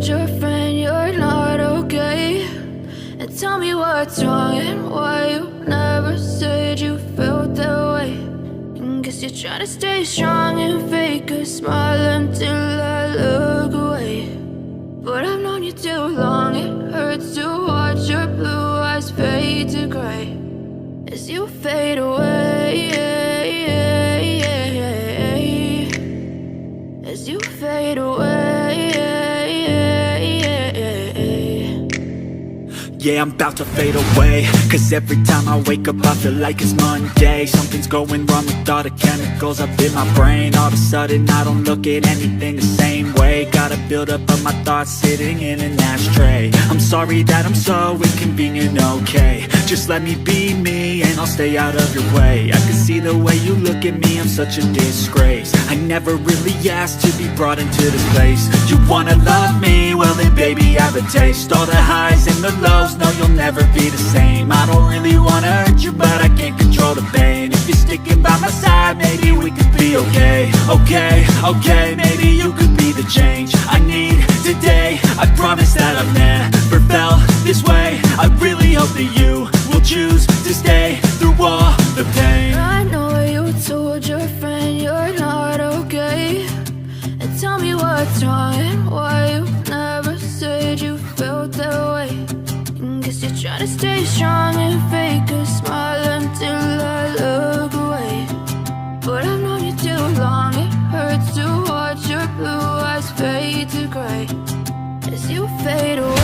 told your friend you're not okay? And tell me what's wrong and why you never said you felt that way. And guess you're trying to stay strong and fake a smile until I look away. But I've known you too long, it hurts to watch your blue eyes fade to gray as you fade away, as you fade away. Yeah, I'm about to fade away, cause every time I wake up I feel like it's Monday. Something's going wrong with all the chemicals up in my brain. All of a sudden I don't look at anything the same way. Got a buildup of my thoughts sitting in an ashtray. I'm sorry that I'm so inconvenient, okay? Just let me be me and I'll stay out of your way. I can see the way you look at me, I'm such a disgrace. I never really asked to be brought into this place. You wanna love me? Well then baby I have a taste. All the highs and the lows, no you'll never be the same. I don't really wanna hurt you but I can't control the pain. If you're sticking by my side maybe we could be okay. Okay, maybe you could be the change I need today. I promise that I've never felt this way. I really hope that you will choose to stay through all the pain. I know you told your friend you're not okay. And tell me what's wrong and why you never said you felt that way. And guess you're trying to stay strong and fake a smile until I look away. But I've known you too long, it hurts to watch your blue eyes fade to gray as you fade away.